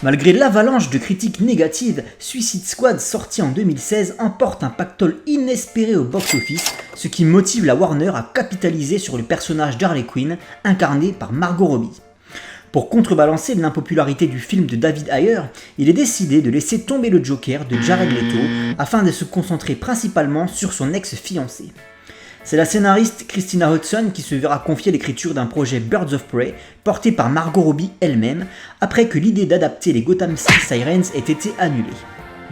Malgré l'avalanche de critiques négatives, Suicide Squad, sorti en 2016, emporte un pactole inespéré au box-office, ce qui motive la Warner à capitaliser sur le personnage d'Harley Quinn, incarné par Margot Robbie. Pour contrebalancer l'impopularité du film de David Ayer, il est décidé de laisser tomber le Joker de Jared Leto afin de se concentrer principalement sur son ex-fiancé. C'est la scénariste Christina Hodson qui se verra confier l'écriture d'un projet Birds of Prey porté par Margot Robbie elle-même après que l'idée d'adapter les Gotham City Sirens ait été annulée.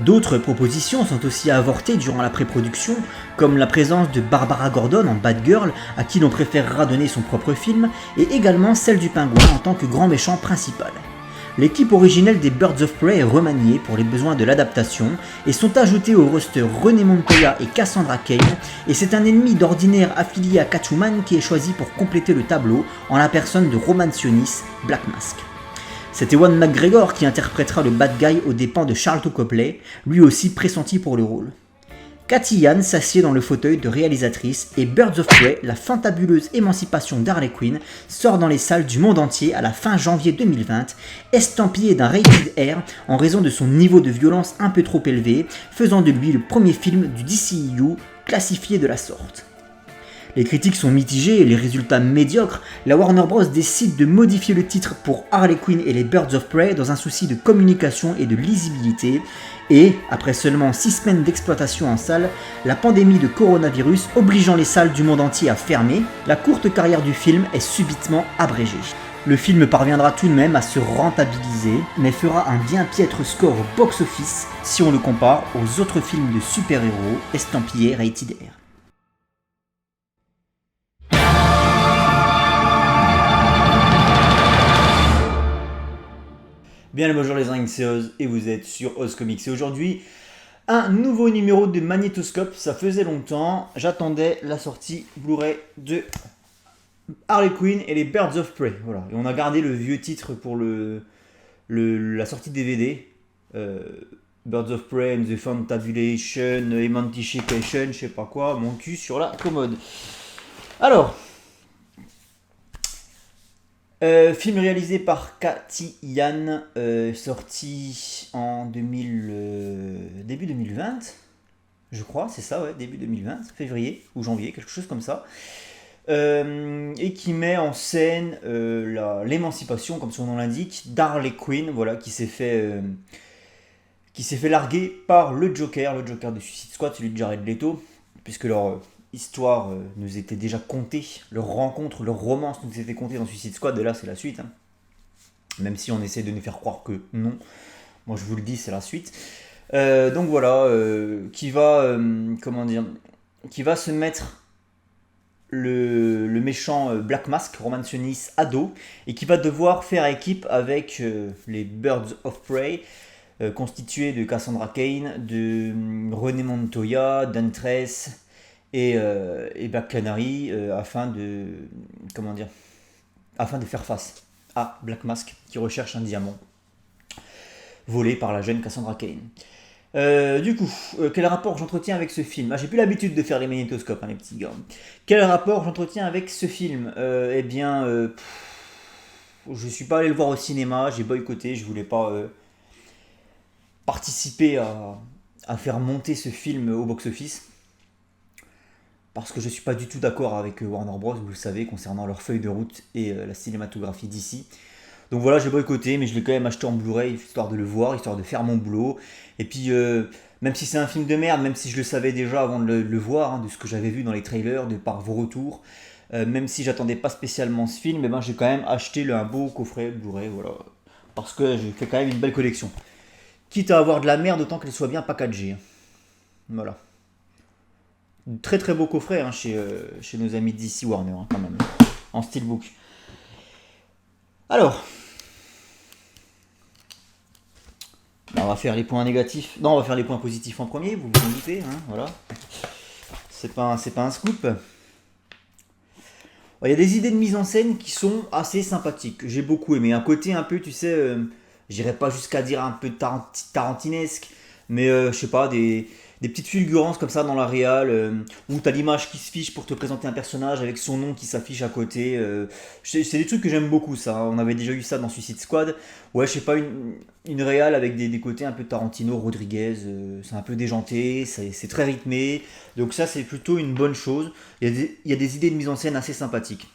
D'autres propositions sont aussi avortées durant la pré-production, comme la présence de Barbara Gordon en Batgirl, à qui l'on préférera donner son propre film, et également celle du Pingouin en tant que grand méchant principal. L'équipe originelle des Birds of Prey est remaniée pour les besoins de l'adaptation et sont ajoutés au roster René Montoya et Cassandra Cain, et c'est un ennemi d'ordinaire affilié à Catwoman qui est choisi pour compléter le tableau en la personne de Roman Sionis, Black Mask. C'est Ewan McGregor qui interprétera le bad guy aux dépens de Charlton Copley, lui aussi pressenti pour le rôle. Cathy Yan s'assied dans le fauteuil de réalisatrice et Birds of Prey, la fantabuleuse émancipation d'Harley Quinn, sort dans les salles du monde entier à la fin janvier 2020, estampillé d'un rated R en raison de son niveau de violence un peu trop élevé, faisant de lui le premier film du DCEU classifié de la sorte. Les critiques sont mitigées et les résultats médiocres, la Warner Bros décide de modifier le titre pour Harley Quinn et les Birds of Prey dans un souci de communication et de lisibilité, et, après seulement 6 semaines d'exploitation en salle, la pandémie de coronavirus obligeant les salles du monde entier à fermer, la courte carrière du film est subitement abrégée. Le film parviendra tout de même à se rentabiliser, mais fera un bien piètre score au box-office si on le compare aux autres films de super-héros estampillés rated R. Bien le bonjour les zincs, c'est Oz et vous êtes sur Oz Comics. Et aujourd'hui, un nouveau numéro de Magnétoscope. Ça faisait longtemps, j'attendais la sortie Blu-ray de Harley Quinn et les Birds of Prey. Voilà. Et on a gardé le vieux titre pour la sortie DVD. Birds of Prey and the Fantabulation, Emancipation, je sais pas quoi, mon cul sur la commode. Alors, film réalisé par Cathy Yan, sorti en début 2020, je crois, c'est ça, ouais, début 2020, février ou janvier, quelque chose comme ça, et qui met en scène l'émancipation, comme son nom l'indique, d'Harley Quinn, voilà, qui s'est fait larguer par le Joker de Suicide Squad, celui de Jared Leto, puisque leur histoire nous était déjà contée, leur rencontre, leur romance nous était contée dans Suicide Squad, et là c'est la suite, hein. Même si on essaie de nous faire croire que non, moi je vous le dis, c'est la suite. Donc voilà, qui va se mettre le méchant Black Mask, Roman Sionis, à dos, et qui va devoir faire équipe avec les Birds of Prey, constitués de Cassandra Cain, de René Montoya, d'Huntress et Black Canary, afin de faire face à Black Mask qui recherche un diamant volé par la jeune Cassandra Cain. Du coup, quel rapport j'entretiens avec ce film ? J'ai plus l'habitude de faire les magnétoscopes, hein, les petits gars. Quel rapport j'entretiens avec ce film ? Je suis pas allé le voir au cinéma, j'ai boycotté, je voulais pas participer à faire monter ce film au box-office. Parce que je suis pas du tout d'accord avec Warner Bros, vous le savez, concernant leur feuille de route et la cinématographie d'ici. Donc voilà, j'ai boycotté, mais je l'ai quand même acheté en Blu-ray, histoire de le voir, histoire de faire mon boulot. Et puis, même si c'est un film de merde, même si je le savais déjà avant de le voir, hein, de ce que j'avais vu dans les trailers, de par vos retours, même si j'attendais pas spécialement ce film, j'ai quand même acheté un beau coffret Blu-ray, voilà. Parce que j'ai fait quand même une belle collection. Quitte à avoir de la merde, autant qu'elle soit bien packagée. Hein. Voilà. Très très beau coffret, hein, chez nos amis d'ici Warner, hein, quand même, en steelbook. Alors, on va faire les points négatifs. Non, on va faire les points positifs en premier, vous vous en doutez, hein, voilà. C'est pas un scoop. Il y a des idées de mise en scène qui sont assez sympathiques. J'ai beaucoup aimé. Un côté un peu, tu sais, j'irais pas jusqu'à dire un peu tarantinesque, mais je sais pas, des petites fulgurances comme ça dans la réal, où t'as l'image qui se fiche pour te présenter un personnage avec son nom qui s'affiche à côté. C'est des trucs que j'aime beaucoup, ça. On avait déjà eu ça dans Suicide Squad. Ouais, je sais pas, une réal avec des côtés un peu Tarantino, Rodriguez. C'est un peu déjanté, c'est très rythmé. Donc ça, c'est plutôt une bonne chose. Il y a des idées de mise en scène assez sympathiques.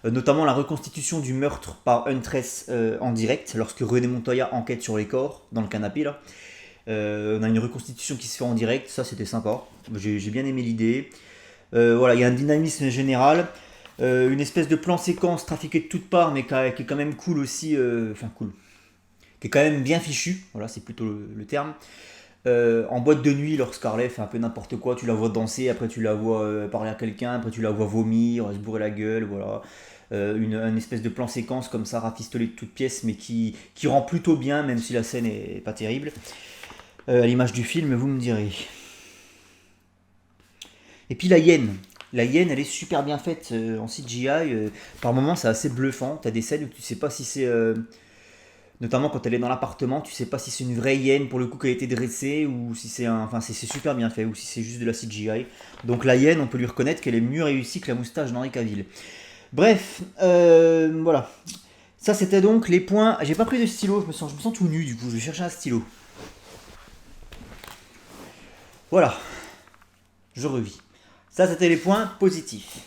Notamment la reconstitution du meurtre par Huntress en direct, lorsque René Montoya enquête sur les corps dans le canapé là. On a une reconstitution qui se fait en direct, ça c'était sympa. J'ai bien aimé l'idée. Voilà, il y a un dynamisme général. Une espèce de plan séquence trafiqué de toutes parts, mais qui est quand même cool aussi. Enfin, cool. Qui est quand même bien fichu, voilà, c'est plutôt le terme. En boîte de nuit, lorsqu'Harley fait un peu n'importe quoi, tu la vois danser, après tu la vois parler à quelqu'un, après tu la vois vomir, se bourrer la gueule, voilà. Une espèce de plan séquence comme ça, rafistolé de toutes pièces, mais qui rend plutôt bien, même si la scène est pas terrible. À l'image du film, vous me direz. Et puis la hyène. La hyène, elle est super bien faite en CGI. Par moments, c'est assez bluffant. T'as des scènes où tu sais pas si c'est. Notamment quand elle est dans l'appartement, tu sais pas si c'est une vraie hyène pour le coup qui a été dressée ou si c'est un. Enfin, c'est super bien fait ou si c'est juste de la CGI. Donc la hyène, on peut lui reconnaître qu'elle est mieux réussie que la moustache d'Henri Cavill. Bref, voilà. Ça, c'était donc les points. J'ai pas pris de stylo, je me sens tout nu du coup. Je vais chercher un stylo. Voilà, je revis. Ça, c'était les points positifs.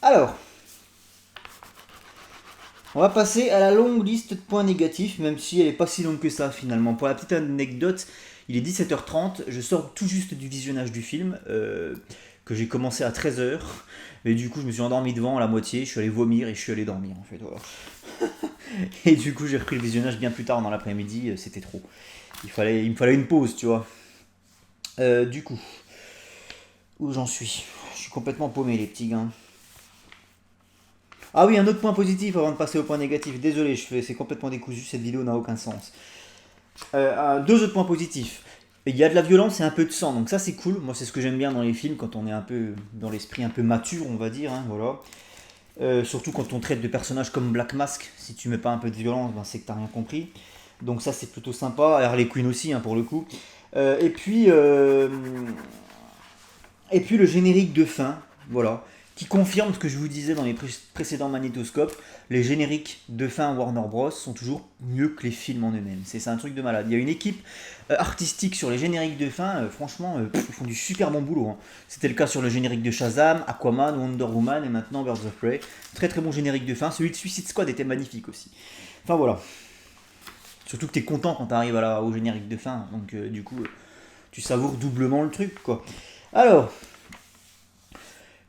Alors, on va passer à la longue liste de points négatifs, même si elle n'est pas si longue que ça finalement. Pour la petite anecdote, il est 17h30, je sors tout juste du visionnage du film, que j'ai commencé à 13h, et du coup je me suis endormi devant à la moitié, je suis allé vomir et je suis allé dormir en fait. Voilà. Et du coup j'ai repris le visionnage bien plus tard dans l'après-midi, c'était trop. Il me fallait une pause, tu vois. Du coup, où j'en suis? Je suis complètement paumé les petits gars. Ah oui, un autre point positif avant de passer au point négatif. Désolé, c'est complètement décousu, cette vidéo n'a aucun sens. Deux autres points positifs. Il y a de la violence et un peu de sang, donc ça c'est cool. Moi c'est ce que j'aime bien dans les films quand on est un peu dans l'esprit un peu mature, on va dire. Hein, voilà. Surtout quand on traite de personnages comme Black Mask. Si tu mets pas un peu de violence, ben, c'est que t'as rien compris. Donc ça c'est plutôt sympa. Harley Quinn aussi hein, pour le coup. Et puis le générique de fin, voilà, qui confirme ce que je vous disais dans les précédents magnétoscopes. Les génériques de fin Warner Bros sont toujours mieux que les films en eux-mêmes. C'est un truc de malade. Il y a une équipe artistique sur les génériques de fin, franchement, ils font du super bon boulot. Hein. C'était le cas sur le générique de Shazam, Aquaman, Wonder Woman et maintenant Birds of Prey. Très très bon générique de fin. Celui de Suicide Squad était magnifique aussi. Enfin voilà. Surtout que t'es content quand t'arrives au générique de fin. Donc du coup, tu savoures doublement le truc quoi. Alors,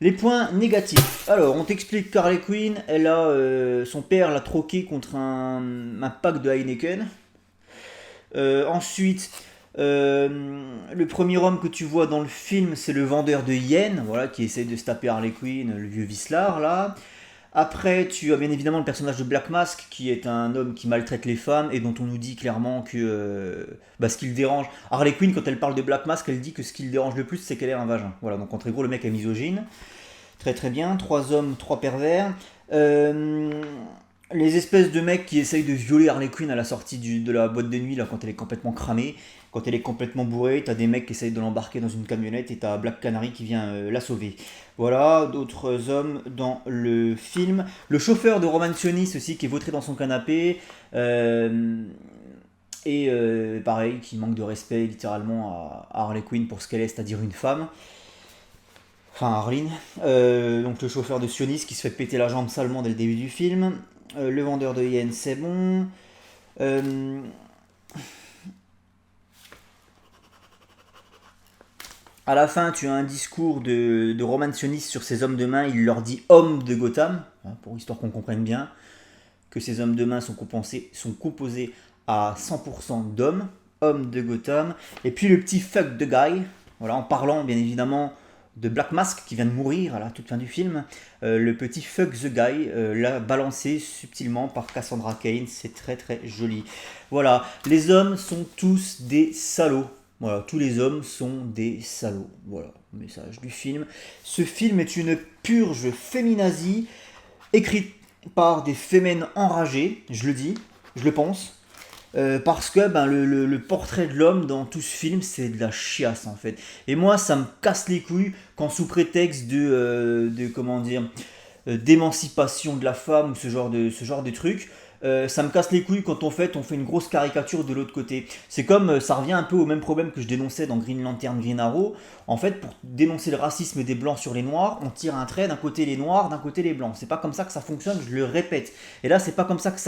les points négatifs. Alors, on t'explique qu'Harley Quinn, son père l'a troqué contre un pack de Heineken. Ensuite, le premier homme que tu vois dans le film, c'est le vendeur de hyènes, voilà, qui essaie de se taper Harley Quinn, le vieux vicelard là. Après, tu as bien évidemment le personnage de Black Mask, qui est un homme qui maltraite les femmes et dont on nous dit clairement que ce qui le dérange. Harley Quinn, quand elle parle de Black Mask, elle dit que ce qui le dérange le plus, c'est qu'elle ait un vagin. Voilà, donc en très gros, le mec est misogyne. Très très bien, 3 hommes, 3 pervers. Les espèces de mecs qui essayent de violer Harley Quinn à la sortie de la boîte de nuit, là, quand elle est complètement cramée, quand elle est complètement bourrée, t'as des mecs qui essayent de l'embarquer dans une camionnette et t'as Black Canary qui vient la sauver. Voilà, d'autres hommes dans le film. Le chauffeur de Roman Sionis aussi qui est vautré dans son canapé. Pareil, qui manque de respect littéralement à Harley Quinn pour ce qu'elle est, c'est-à-dire une femme. Enfin, Arline. Donc le chauffeur de Sionis qui se fait péter la jambe salement dès le début du film. Le vendeur de hyènes, c'est bon. À la fin, tu as un discours de Roman Sionis sur ses hommes de main. Il leur dit hommes de Gotham, hein, pour histoire qu'on comprenne bien que ces hommes de main sont composés à 100% d'hommes, hommes de Gotham. Et puis le petit fuck the guy, voilà, en parlant bien évidemment de Black Mask qui vient de mourir à la toute fin du film. Le petit fuck the guy, là balancé subtilement par Cassandra Cain, c'est très très joli. Voilà, les hommes sont tous des salauds. Voilà, tous les hommes sont des salauds. Voilà, message du film. Ce film est une purge féminazie, écrite par des fémènes enragées, je le dis, je le pense. Parce que ben, le portrait de l'homme dans tout ce film, c'est de la chiasse en fait. Et moi, ça me casse les couilles quand sous prétexte de comment dire, d'émancipation de la femme ou ce genre de truc. Ça me casse les couilles quand on fait une grosse caricature de l'autre côté. C'est comme, ça revient un peu au même problème que je dénonçais dans Green Lantern, Green Arrow. En fait, pour dénoncer le racisme des blancs sur les noirs, on tire un trait d'un côté les noirs, d'un côté les blancs. C'est pas comme ça que ça fonctionne, je le répète. Et là, c'est pas comme ça que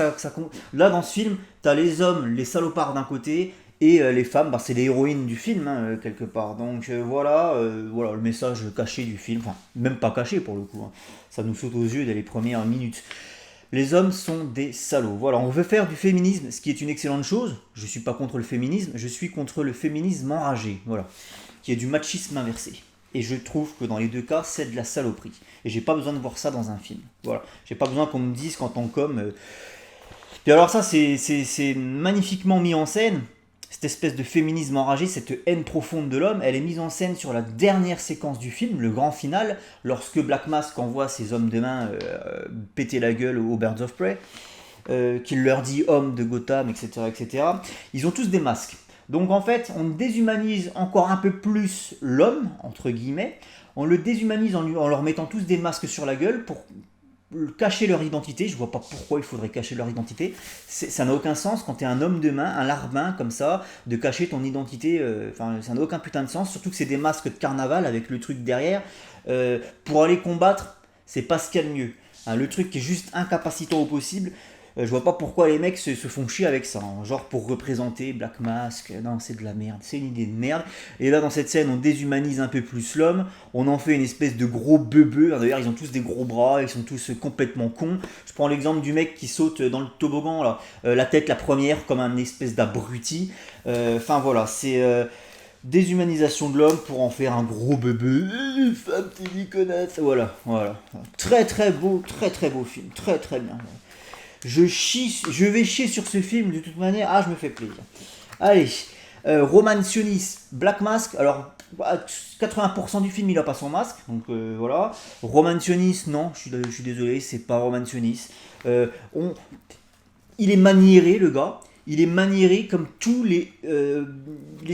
Là, dans ce film, t'as les hommes, les salopards d'un côté, et les femmes, bah, c'est les héroïnes du film, hein, quelque part. Donc voilà le message caché du film. Enfin, même pas caché pour le coup, hein. Ça nous saute aux yeux dès les premières minutes. Les hommes sont des salauds. Voilà, on veut faire du féminisme, ce qui est une excellente chose. Je suis pas contre le féminisme, je suis contre le féminisme enragé. Voilà, qui est du machisme inversé. Et je trouve que dans les deux cas, c'est de la saloperie. Et j'ai pas besoin de voir ça dans un film. Voilà, j'ai pas besoin qu'on me dise qu'en tant qu'homme. Puis alors ça, c'est magnifiquement mis en scène. Cette espèce de féminisme enragé, cette haine profonde de l'homme, elle est mise en scène sur la dernière séquence du film, le grand final, lorsque Black Mask envoie ses hommes de main péter la gueule aux Birds of Prey, qu'il leur dit homme de Gotham, etc., etc. Ils ont tous des masques. Donc en fait, on déshumanise encore un peu plus l'homme, entre guillemets, on le déshumanise en leur mettant tous des masques sur la gueule pour cacher leur identité. Je vois pas pourquoi il faudrait cacher leur identité. Ça n'a aucun sens quand t'es un homme de main, un larbin comme ça, de cacher ton identité. Enfin, ça n'a aucun putain de sens. Surtout que c'est des masques de carnaval avec le truc derrière. Pour aller combattre, c'est pas ce qu'il y a de mieux. Hein, le truc qui est juste incapacitant au possible. Je vois pas pourquoi les mecs se font chier avec ça, hein. Genre pour représenter Black Mask, non c'est de la merde, c'est une idée de merde. Et là dans cette scène on déshumanise un peu plus l'homme, on en fait une espèce de gros beubeux, d'ailleurs ils ont tous des gros bras, ils sont tous complètement cons. Je prends l'exemple du mec qui saute dans le toboggan là, la tête la première comme un espèce d'abruti. Enfin voilà, c'est déshumanisation de l'homme pour en faire un gros bébé. Femme t'es dit connasse. Voilà. Très très beau film, très très bien. Je vais chier sur ce film de toute manière. Ah, je me fais plaisir. Allez, Roman Sionis, Black Mask. Alors, 80% du film, il a pas son masque. Donc voilà. Roman Sionis, non, je suis désolé, c'est pas Roman Sionis. Il est maniéré, le gars. Il est maniéré comme tous les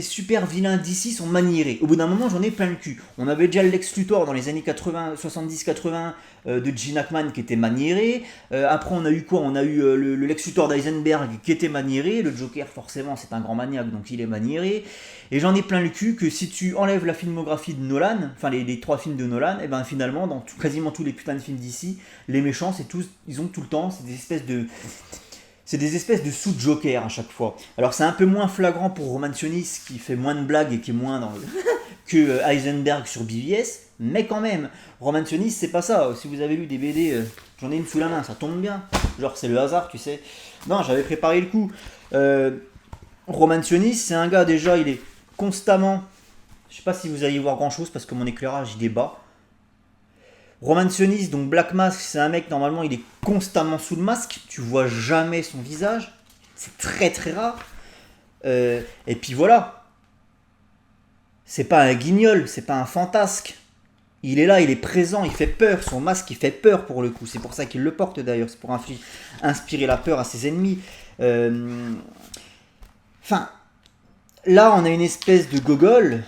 super vilains d'ici sont maniérés. Au bout d'un moment, j'en ai plein le cul. On avait déjà le Lex Luthor dans les années 70-80 de Gene Hackman qui était maniéré. Après, on a eu quoi? On a eu le Lex Luthor d'Eisenberg qui était maniéré. Le Joker, forcément, c'est un grand maniaque, donc il est maniéré. Et j'en ai plein le cul que si tu enlèves la filmographie de Nolan, enfin les 3 films de Nolan, et ben finalement, dans quasiment tous les putains de films d'ici, les méchants, ils ont tout le temps, c'est des espèces de sous-Joker à chaque fois. Alors c'est un peu moins flagrant pour Roman Sionis qui fait moins de blagues et qui est moins dans le... que Heisenberg sur BVS, mais quand même, Roman Sionis c'est pas ça. Si vous avez lu des BD, j'en ai une sous la main, ça tombe bien. Genre c'est le hasard, tu sais. Non, j'avais préparé le coup. Roman Sionis, c'est un gars déjà, il est constamment... Je sais pas si vous allez voir grand chose parce que mon éclairage il est bas. Roman Sionis, donc Black Mask, c'est un mec, normalement, il est constamment sous le masque. Tu vois jamais son visage. C'est très très rare. Et puis voilà. C'est pas un guignol, c'est pas un fantasque. Il est là, il est présent, il fait peur. Son masque, il fait peur pour le coup. C'est pour ça qu'il le porte d'ailleurs. C'est pour inspirer la peur à ses ennemis. Enfin, là, on a une espèce de gogol.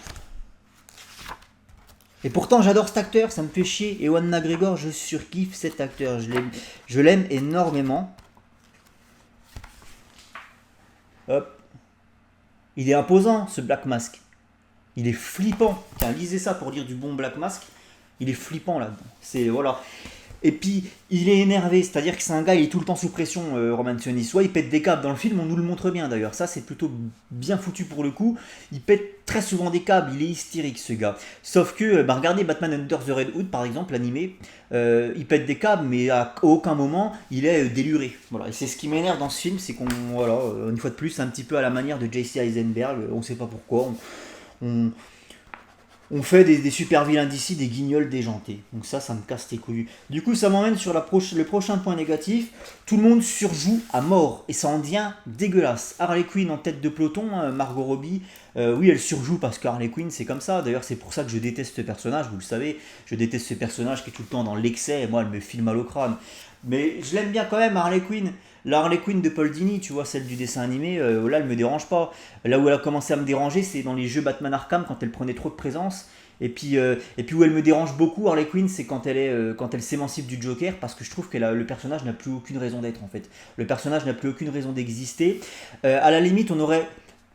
Et pourtant j'adore cet acteur, ça me fait chier. Ewan McGregor, je surkiffe cet acteur, je l'aime énormément. Hop. Il est imposant ce Black Mask. Il est flippant. Tiens, lisez ça pour dire du bon Black Mask. Il est flippant là-dedans. C'est voilà. Et puis, il est énervé, c'est-à-dire que c'est un gars, il est tout le temps sous pression, Roman Sionis. Soit il pète des câbles dans le film, on nous le montre bien d'ailleurs. Ça, c'est plutôt bien foutu pour le coup. Il pète très souvent des câbles, il est hystérique ce gars. Sauf que, regardez Batman Under the Red Hood par exemple, l'animé. Il pète des câbles, mais à aucun moment il est déluré. Voilà. Et c'est ce qui m'énerve dans ce film, c'est qu'on, voilà, une fois de plus, un petit peu à la manière de J.C. Eisenberg, on sait pas pourquoi. On fait des super vilains d'ici, des guignols déjantés. Donc ça me casse les couilles. Du coup, ça m'emmène sur le prochain point négatif. Tout le monde surjoue à mort. Et ça en devient dégueulasse. Harley Quinn en tête de peloton, Margot Robbie. Oui, elle surjoue parce que Harley Quinn, c'est comme ça. D'ailleurs, c'est pour ça que je déteste ce personnage, vous le savez. Je déteste ce personnage qui est tout le temps dans l'excès. Et moi, elle me filme mal au crâne. Mais je l'aime bien quand même, Harley Quinn. La Harley Quinn de Paul Dini, tu vois, celle du dessin animé, là, elle me dérange pas. Là où elle a commencé à me déranger, c'est dans les jeux Batman Arkham, quand elle prenait trop de présence. Et puis où elle me dérange beaucoup, Harley Quinn, c'est quand elle s'émancipe du Joker, parce que je trouve que le personnage n'a plus aucune raison d'être, en fait. Le personnage n'a plus aucune raison d'exister. À la limite, on aurait...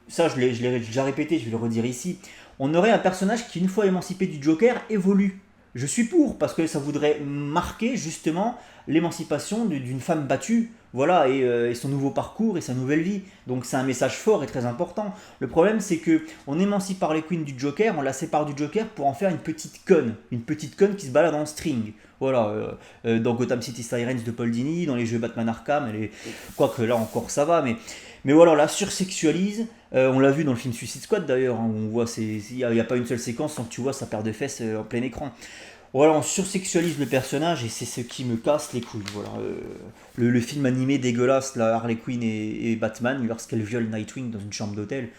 Ça, je l'ai déjà répété, je vais le redire ici. On aurait un personnage qui, une fois émancipé du Joker, évolue. Je suis pour, parce que ça voudrait marquer justement l'émancipation d'une femme battue, voilà, et son nouveau parcours et sa nouvelle vie. Donc c'est un message fort et très important. Le problème, c'est que on émancipe Harley Quinn du Joker, on la sépare du Joker pour en faire une petite conne qui se balade en string. Voilà, dans Gotham City Sirens de Paul Dini, dans les jeux Batman Arkham, quoique là encore ça va, mais voilà, on la sursexualise. On l'a vu dans le film Suicide Squad d'ailleurs, hein, où on voit, il n'y a pas une seule séquence sans que tu vois sa paire de fesses en plein écran. Voilà, on sursexualise le personnage et c'est ce qui me casse les couilles. Voilà, le film animé dégueulasse, la Harley Quinn et Batman, lorsqu'elle viole Nightwing dans une chambre d'hôtel.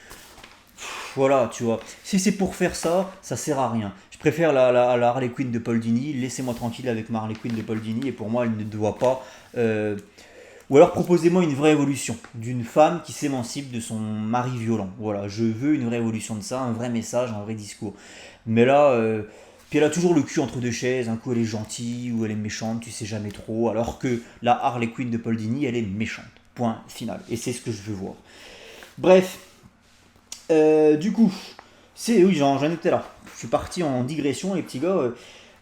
Voilà, tu vois. Si c'est pour faire ça, ça sert à rien. Je préfère la Harley Quinn de Paul Dini. Laissez-moi tranquille avec ma Harley Quinn de Paul Dini. Et pour moi, elle ne doit pas. Ou alors proposez-moi une vraie évolution d'une femme qui s'émancipe de son mari violent. Voilà, je veux une vraie évolution de ça, un vrai message, un vrai discours. Mais là, puis elle a toujours le cul entre deux chaises. Un coup elle est gentille ou elle est méchante, tu sais jamais trop. Alors que la Harley Quinn de Paul Dini, elle est méchante. Point final. Et c'est ce que je veux voir. Bref, du coup, oui, j'en étais là. Je suis parti en digression, les petits gars.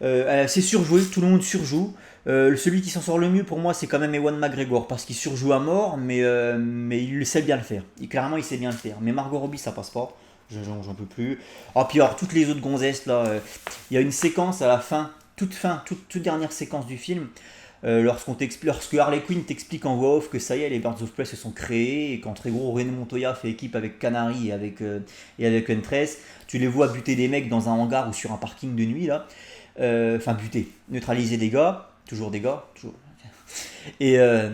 C'est surjoué, tout le monde surjoue. Celui qui s'en sort le mieux pour moi, c'est quand même Ewan McGregor parce qu'il surjoue à mort, mais il sait bien le faire. Clairement, il sait bien le faire. Mais Margot Robbie, ça passe pas. J'en peux plus. Ah, puis alors, toutes les autres gonzesses là, il y a une séquence à la toute dernière séquence du film. Lorsque Harley Quinn t'explique en voix off que ça y est, les Birds of Prey se sont créés et qu'en très gros René Montoya fait équipe avec Canary et avec Huntress, tu les vois buter des mecs dans un hangar ou sur un parking de nuit là. Enfin, buter, neutraliser des gars, toujours des gars, toujours. Et, euh,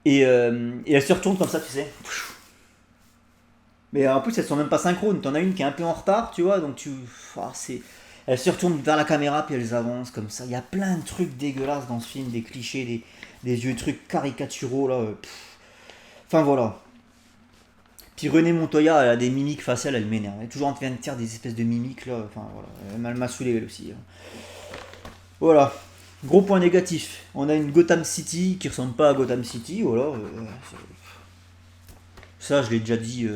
et elle se retourne comme ça, tu sais. Mais en plus, elles sont même pas synchrones. T'en as une qui est un peu en retard, tu vois, donc c'est. Elles se retournent vers la caméra puis elles avancent comme ça. Il y a plein de trucs dégueulasses dans ce film, des clichés, des vieux trucs caricaturaux là. Enfin voilà. Puis René Montoya, elle a des mimiques faciales, elle m'énerve. Elle est toujours en train de faire des espèces de mimiques là. Enfin voilà. Elle m'a saoulé elle aussi, hein. Voilà. Gros point négatif. On a une Gotham City qui ressemble pas à Gotham City. Voilà. Ça, je l'ai déjà dit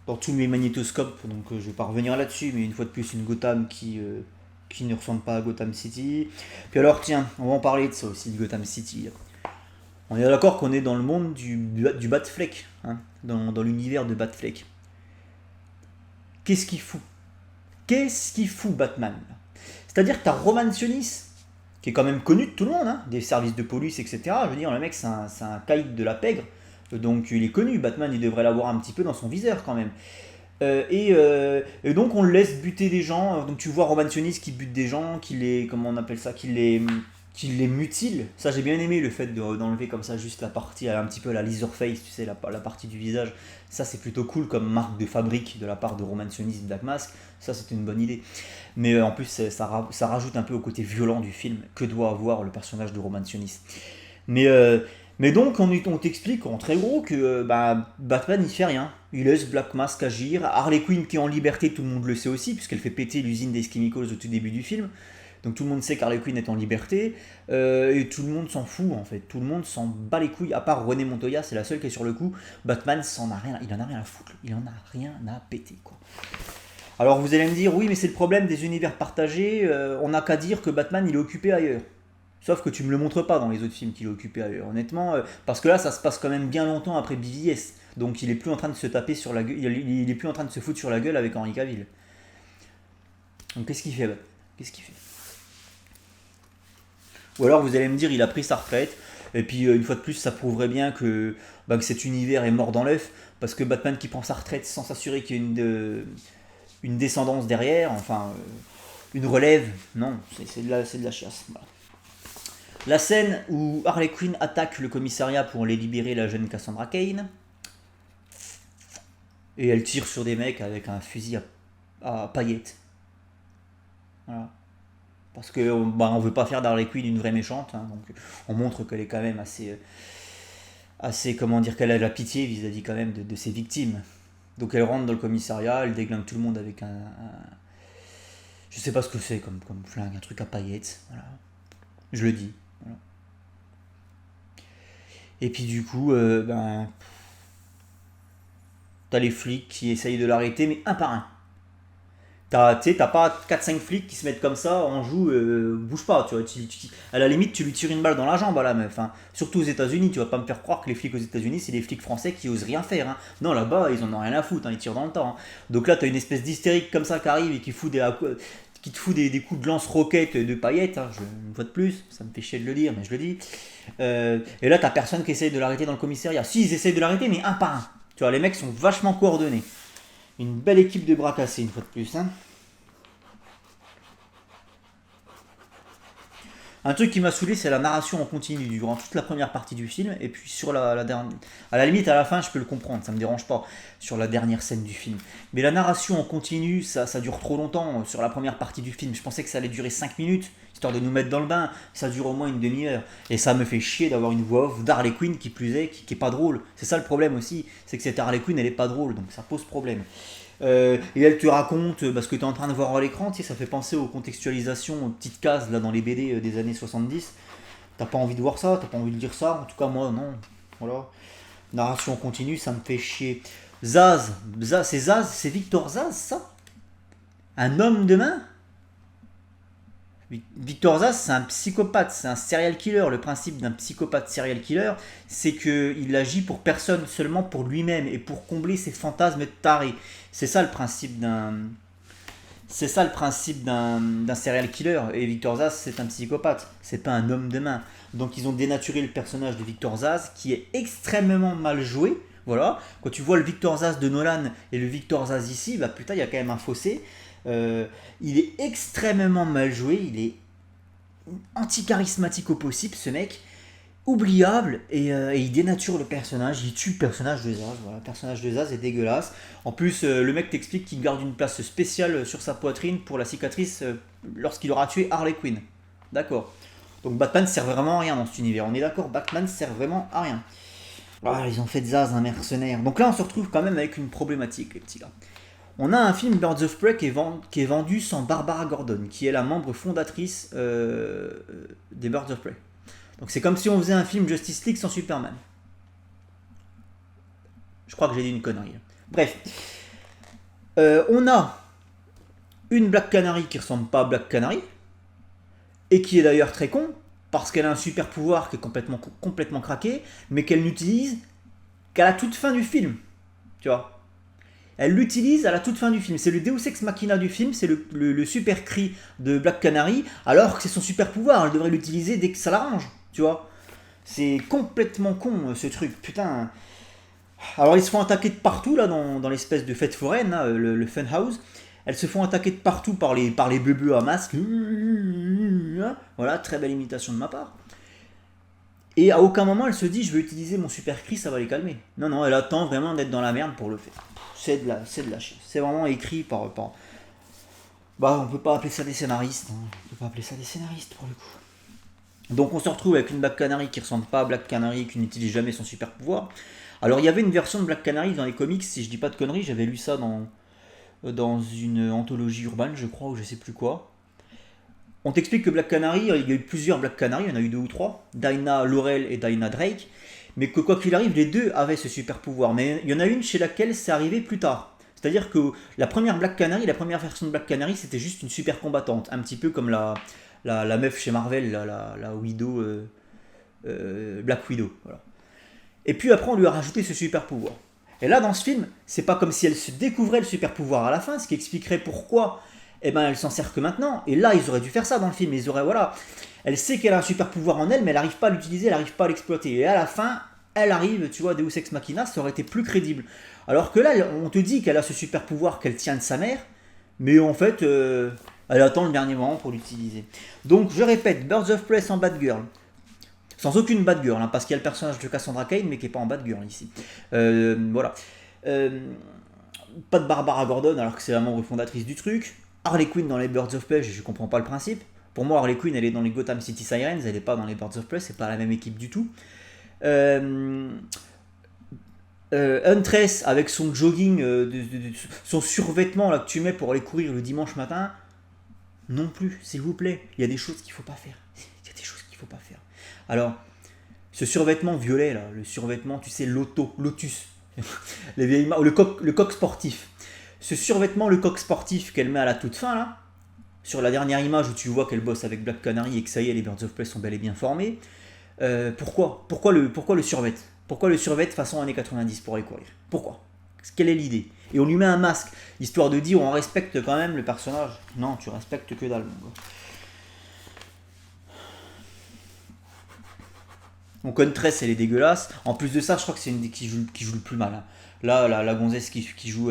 dans tous mes magnétoscopes, donc je vais pas revenir là-dessus, mais une fois de plus, une Gotham qui ne ressemble pas à Gotham City. Puis alors, tiens, on va en parler de ça aussi, de Gotham City. On est d'accord qu'on est dans le monde du Batfleck, hein, dans l'univers de Batfleck. Qu'est-ce qu'il fout Qu'est-ce qu'il fout Batman? C'est-à-dire que t'as Roman Sionis, qui est quand même connu de tout le monde, hein, des services de police, etc. Je veux dire, le mec, c'est un caïd de la pègre, donc il est connu. Batman, il devrait l'avoir un petit peu dans son viseur quand même. Et donc on le laisse buter des gens. Donc tu vois Roman Sionis qui bute des gens, comment on appelle ça, qui les mutile. Ça j'ai bien aimé le fait d'enlever comme ça juste la partie un petit peu la Leatherface, tu sais, la partie du visage. Ça c'est plutôt cool comme marque de fabrique de la part de Roman Sionis de Black Mask. Ça c'est une bonne idée. Mais en plus ça rajoute un peu au côté violent du film que doit avoir le personnage de Roman Sionis. Mais, euh, mais donc, on t'explique en très gros que Batman il fait rien. Il laisse Black Mask agir. Harley Quinn qui est en liberté, tout le monde le sait aussi, puisqu'elle fait péter l'usine des Chemicals au tout début du film. Donc tout le monde sait qu'Harley Quinn est en liberté. Et tout le monde s'en fout en fait. Tout le monde s'en bat les couilles. À part René Montoya, c'est la seule qui est sur le coup. Batman il en a rien à foutre. Il en a rien à péter quoi. Alors vous allez me dire, oui mais c'est le problème des univers partagés. On n'a qu'à dire que Batman il est occupé ailleurs. Sauf que tu me le montres pas dans les autres films qu'il est occupé ailleurs, honnêtement, parce que là ça se passe quand même bien longtemps après BVS, donc il est plus en train de se taper sur la gueule, il est plus en train de se foutre sur la gueule avec Henry Cavill. Donc qu'est-ce qu'il fait bah Qu'est-ce qu'il fait? Ou alors vous allez me dire il a pris sa retraite, et puis une fois de plus ça prouverait bien que cet univers est mort dans l'œuf, parce que Batman qui prend sa retraite sans s'assurer qu'il y ait une descendance derrière, enfin une relève, non, c'est de la chiasse. Voilà. La scène où Harley Quinn attaque le commissariat pour aller libérer la jeune Cassandra Cain. Et elle tire sur des mecs avec un fusil à paillettes. Voilà. Parce que bah, on veut pas faire d'Harley Quinn une vraie méchante, hein, donc on montre qu'elle est quand même assez comment dire, qu'elle a de la pitié vis-à-vis quand même de ses victimes. Donc elle rentre dans le commissariat, elle déglingue tout le monde avec je sais pas ce que c'est comme flingue, un truc à paillettes, voilà. Je le dis. Voilà. Et puis du coup, ben, t'as les flics qui essayent de l'arrêter, mais un par un. T'as pas 4-5 flics qui se mettent comme ça, on joue, bouge pas, tu vois. À la limite, tu lui tires une balle dans la jambe à la meuf. Hein. Surtout aux États-Unis, tu vas pas me faire croire que les flics aux États-Unis, c'est des flics français qui osent rien faire. Hein. Non, là-bas, ils en ont rien à foutre, hein, ils tirent dans le temps. Hein. Donc là, t'as une espèce d'hystérique comme ça qui arrive et qui te fout des coups de lance-roquettes de paillettes. Hein. Une fois de plus, ça me fait chier de le dire, mais je le dis. Et là, t'as personne qui essaye de l'arrêter dans le commissariat. Si, ils essayent de l'arrêter, mais un par un. Tu vois, les mecs sont vachement coordonnés. Une belle équipe de bras cassés, une fois de plus. Hein. Un truc qui m'a saoulé, c'est la narration en continu durant toute la première partie du film, et puis sur la dernière. À la limite, à la fin, je peux le comprendre, ça me dérange pas, sur la dernière scène du film. Mais la narration en continu, ça dure trop longtemps sur la première partie du film. Je pensais que ça allait durer 5 minutes, histoire de nous mettre dans le bain. Ça dure au moins une demi-heure. Et ça me fait chier d'avoir une voix off d'Harley Quinn qui plus est, qui est pas drôle. C'est ça le problème aussi, c'est que cette Harley Quinn, elle est pas drôle, donc ça pose problème. Et elle te raconte ce que tu es en train de voir à l'écran, tu sais, ça fait penser aux contextualisations, aux petites cases là dans les BD des années 70. T'as pas envie de voir ça, t'as pas envie de lire ça, en tout cas moi non. Voilà. Narration continue, ça me fait chier. Zaz, c'est Victor Zaz ça. Un homme de main. Victor Zaz, c'est un psychopathe, c'est un serial killer. Le principe d'un psychopathe serial killer, c'est qu'il agit pour personne, seulement pour lui-même et pour combler ses fantasmes tarés. C'est ça le principe d'un. C'est ça le principe d'un serial killer. Et Victor Zaz, c'est un psychopathe. C'est pas un homme de main. Donc ils ont dénaturé le personnage de Victor Zaz, qui est extrêmement mal joué. Voilà. Quand tu vois le Victor Zaz de Nolan et le Victor Zaz ici, bah putain, il y a quand même un fossé. Il est extrêmement mal joué. Il est anti-charismatique au possible, ce mec. Oubliable et il dénature le personnage, il tue le personnage de Zaz. Voilà, le personnage de Zaz est dégueulasse. En plus, le mec t'explique qu'il garde une place spéciale sur sa poitrine pour la cicatrice lorsqu'il aura tué Harley Quinn. D'accord. Donc Batman sert vraiment à rien dans cet univers. On est d'accord, Batman sert vraiment à rien. Ah, ils ont fait de Zaz un mercenaire. Donc là, on se retrouve quand même avec une problématique, les petits gars. On a un film Birds of Prey qui est vendu sans Barbara Gordon, qui est la membre fondatrice des Birds of Prey. Donc c'est comme si on faisait un film Justice League sans Superman. Je crois que j'ai dit une connerie. Bref. On a une Black Canary qui ressemble pas à Black Canary, et qui est d'ailleurs très con, parce qu'elle a un super pouvoir qui est complètement craqué, mais qu'elle n'utilise qu'à la toute fin du film. Tu vois. Elle l'utilise à la toute fin du film. C'est le Deus Ex Machina du film, c'est le super cri de Black Canary, alors que c'est son super pouvoir. Elle devrait l'utiliser dès que ça l'arrange. Tu vois. C'est complètement con ce truc. Putain. Alors ils se font attaquer de partout là dans l'espèce de fête foraine, là, le Funhouse. Elles se font attaquer de partout par les bebeux à masque. Voilà, très belle imitation de ma part. Et à aucun moment elle se dit je vais utiliser mon super cri, ça va les calmer. Non, non, elle attend vraiment d'être dans la merde pour le faire. C'est de la chier. C'est vraiment écrit par. Bah, on peut pas appeler ça des scénaristes. Hein. On peut pas appeler ça des scénaristes pour le coup. Donc on se retrouve avec une Black Canary qui ressemble pas à Black Canary, qui n'utilise jamais son super pouvoir. Alors il y avait une version de Black Canary dans les comics, si je dis pas de conneries, j'avais lu ça dans une anthologie urbaine, je crois, ou je sais plus quoi. On t'explique que Black Canary, il y a eu plusieurs Black Canary, il y en a eu 2 ou 3, Dinah Laurel et Dinah Drake, mais que quoi qu'il arrive, les deux avaient ce super pouvoir. Mais il y en a une chez laquelle c'est arrivé plus tard. C'est-à-dire que la première Black Canary, la première version de Black Canary, c'était juste une super combattante, un petit peu comme la meuf chez Marvel, la Widow, Black Widow. Voilà. Et puis après, on lui a rajouté ce super pouvoir. Et là, dans ce film, c'est pas comme si elle se découvrait le super pouvoir à la fin, ce qui expliquerait pourquoi elle s'en sert que maintenant. Et là, ils auraient dû faire ça dans le film. Ils auraient, voilà. Elle sait qu'elle a un super pouvoir en elle, mais elle n'arrive pas à l'utiliser, elle n'arrive pas à l'exploiter. Et à la fin, elle arrive, tu vois, Deus Ex Machina, ça aurait été plus crédible. Alors que là, on te dit qu'elle a ce super pouvoir qu'elle tient de sa mère, mais en fait, elle attend le dernier moment pour l'utiliser. Donc, je répète, Birds of Prey sans Batgirl. Sans aucune Batgirl, hein, parce qu'il y a le personnage de Cassandra Cain, mais qui n'est pas en Batgirl ici. Voilà. Pas de Barbara Gordon, alors que c'est la membre fondatrice du truc. Harley Quinn dans les Birds of Prey, je comprends pas le principe. Pour moi, Harley Quinn, elle est dans les Gotham City Sirens, elle n'est pas dans les Birds of Prey, c'est pas la même équipe du tout. Huntress avec son jogging, son survêtement là que tu mets pour aller courir le dimanche matin, non plus, s'il vous plaît. Il y a des choses qu'il faut pas faire. Il y a des choses qu'il faut pas faire. Alors, ce survêtement violet là, le survêtement, tu sais, Lotus, les vieilles le coq sportif. Ce survêtement, le coq sportif qu'elle met à la toute fin là, sur la dernière image où tu vois qu'elle bosse avec Black Canary et que ça y est, les Birds of Prey sont bel et bien formés. Pourquoi le survêt? Pourquoi le survêt façon années 90 pour aller courir? Pourquoi? Quelle est l'idée? Et on lui met un masque, histoire de dire on respecte quand même le personnage. Non, tu respectes que dalle. Donc Huntress, elle est dégueulasse. En plus de ça, je crois que c'est une des qui joue le plus mal. Hein. Là, la gonzesse qui joue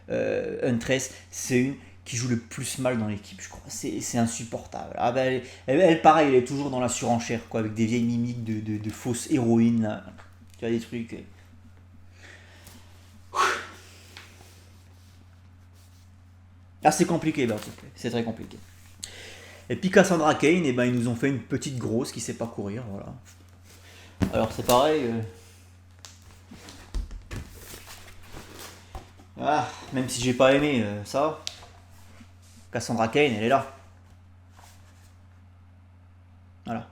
Huntress, c'est une qui joue le plus mal dans l'équipe, je crois. C'est insupportable. Ah ben, elle, pareil, elle est toujours dans la surenchère, quoi, avec des vieilles mimiques de fausses héroïnes. Là. Tu vois, des trucs. Ah, c'est compliqué, bah, c'est très compliqué. Et puis Cassandra Cain, eh ben, ils nous ont fait une petite grosse qui sait pas courir, voilà. Alors c'est pareil. Ah, même si j'ai pas aimé ça, Cassandra Cain, elle est là. Voilà.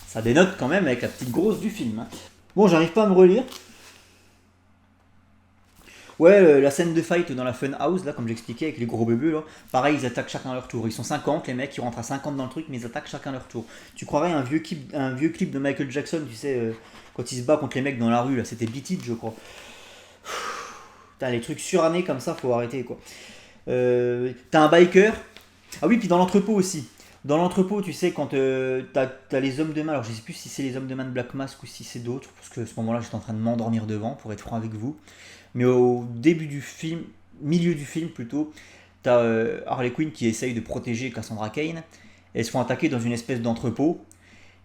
Ça dénote quand même avec la petite grosse du film. Hein. Bon, j'arrive pas à me relire. Ouais, la scène de fight dans la Funhouse, là, comme j'expliquais, avec les gros bébés, là, pareil, ils attaquent chacun à leur tour. Ils sont 50, les mecs, ils rentrent à 50 dans le truc, mais ils attaquent chacun à leur tour. Tu croirais un vieux clip de Michael Jackson, tu sais, quand il se bat contre les mecs dans la rue, là, c'était Beat It, je crois. Putain, les trucs surannés comme ça, faut arrêter, quoi. T'as un biker. Ah oui, puis dans l'entrepôt aussi. Dans l'entrepôt, tu sais, quand t'as les hommes de main, alors je sais plus si c'est les hommes de main de Black Mask ou si c'est d'autres, parce que à ce moment-là, j'étais en train de m'endormir devant, pour être franc avec vous. Mais au début du film, milieu du film plutôt, t'as Harley Quinn qui essaye de protéger Cassandra Cain. Elles se font attaquer dans une espèce d'entrepôt.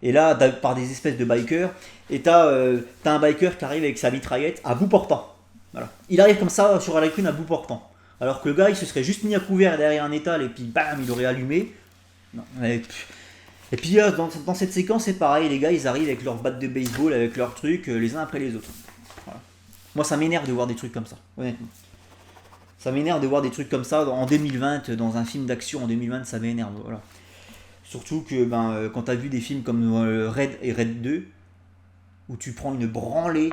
Et là, par des espèces de bikers. Et t'as un biker qui arrive avec sa mitraillette à bout portant. Voilà. Il arrive comme ça sur Harley Quinn à bout portant. Alors que le gars, il se serait juste mis à couvert derrière un étal et puis bam, il aurait allumé. Non, et puis dans cette séquence, c'est pareil. Les gars, ils arrivent avec leurs battes de baseball, avec leurs trucs, les uns après les autres. Voilà. Moi, ça m'énerve de voir des trucs comme ça, honnêtement. Ça m'énerve de voir des trucs comme ça en 2020, dans un film d'action en 2020, ça m'énerve. Voilà. Surtout que quand t'as vu des films comme Red et Red 2, où tu prends une branlée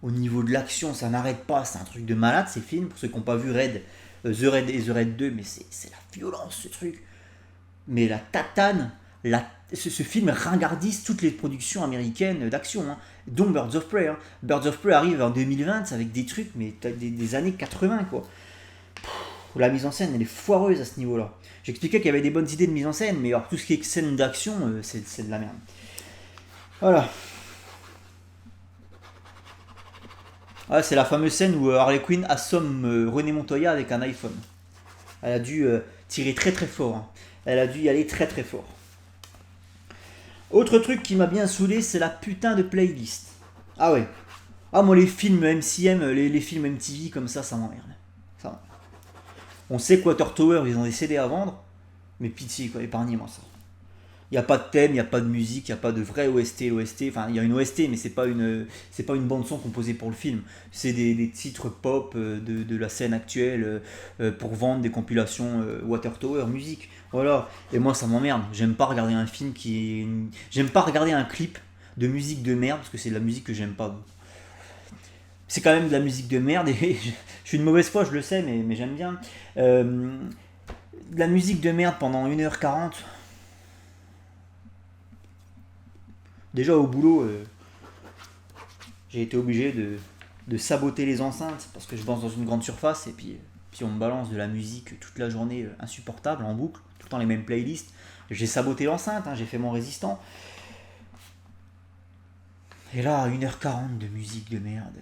au niveau de l'action, ça n'arrête pas, c'est un truc de malade ces films. Pour ceux qui n'ont pas vu Red, The Red et The Red 2, mais c'est la violence ce truc. Mais la tatane, ce film ringardise toutes les productions américaines d'action, hein, dont Birds of Prey. Hein. Birds of Prey arrive en 2020 avec des trucs, mais des années 80, quoi. La mise en scène, elle est foireuse à ce niveau-là. J'expliquais qu'il y avait des bonnes idées de mise en scène, mais alors tout ce qui est scène d'action, c'est de la merde. Voilà. Ah, c'est la fameuse scène où Harley Quinn assomme René Montoya avec un iPhone. Elle a dû tirer très très fort. Hein. Elle a dû y aller très très fort. Autre truc qui m'a bien saoulé, c'est la putain de playlist. Ah ouais. Ah moi les films MCM, les films MTV comme ça m'emmerde. Ça m'emmerde. On sait que Water Tower, ils ont des CD à vendre, mais pitié quoi, épargnez-moi ça. Il n'y a pas de thème, il n'y a pas de musique, il n'y a pas de vrai OST. Enfin, il y a une OST, mais c'est pas une bande-son composée pour le film. C'est des titres pop de la scène actuelle pour vendre des compilations Water Tower musique. Voilà. Et moi, ça m'emmerde. J'aime pas regarder un film J'aime pas regarder un clip de musique de merde, parce que c'est de la musique que j'aime pas. C'est quand même de la musique de merde, et je suis une mauvaise foi, je le sais, mais j'aime bien. De la musique de merde pendant 1h40. Déjà au boulot, j'ai été obligé de saboter les enceintes parce que je bosse dans une grande surface et puis on me balance de la musique toute la journée insupportable en boucle, tout le temps les mêmes playlists. J'ai saboté l'enceinte, hein, j'ai fait mon résistant. Et là, 1h40 de musique de merde.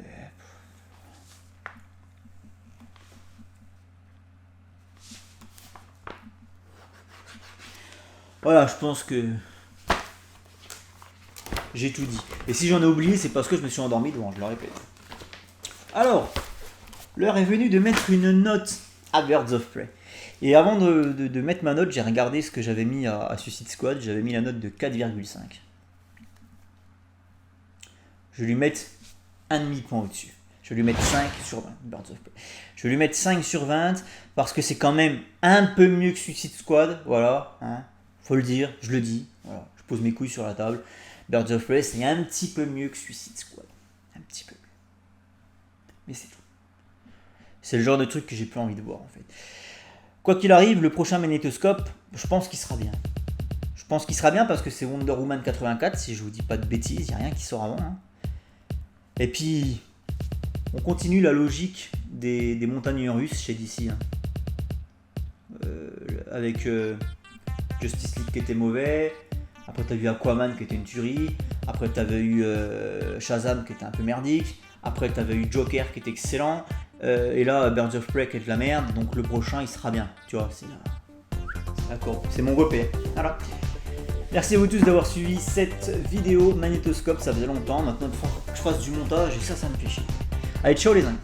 Voilà, je pense que j'ai tout dit. Et si j'en ai oublié, c'est parce que je me suis endormi devant, je le répète. Alors, l'heure est venue de mettre une note à Birds of Prey. Et avant de mettre ma note, j'ai regardé ce que j'avais mis à Suicide Squad. J'avais mis la note de 4,5. Je vais lui mettre un demi-point au-dessus. Je vais lui mettre 5 sur 20. Birds of Prey. Je vais lui mettre 5 sur 20 parce que c'est quand même un peu mieux que Suicide Squad. Voilà, hein, faut le dire, je le dis. Voilà, je pose mes couilles sur la table. Birds of Prey, c'est un petit peu mieux que Suicide Squad. Un petit peu mieux. Mais c'est tout. C'est le genre de truc que j'ai plus envie de voir en fait. Quoi qu'il arrive, le prochain magnétoscope, je pense qu'il sera bien. Je pense qu'il sera bien parce que c'est Wonder Woman 84, si je vous dis pas de bêtises, il n'y a rien qui sort avant. Hein. Et puis, on continue la logique des montagnes russes chez DC. Hein. Avec Justice League qui était mauvais, après t'as vu Aquaman qui était une tuerie, après t'avais eu Shazam qui était un peu merdique, après t'avais eu Joker qui était excellent, et là Birds of Prey qui est de la merde, donc le prochain il sera bien, tu vois, c'est d'accord, c'est mon repère. Voilà. Merci à vous tous d'avoir suivi cette vidéo magnétoscope, ça faisait longtemps, maintenant il faut que je fasse du montage et ça me fait chier. Allez, ciao les amis.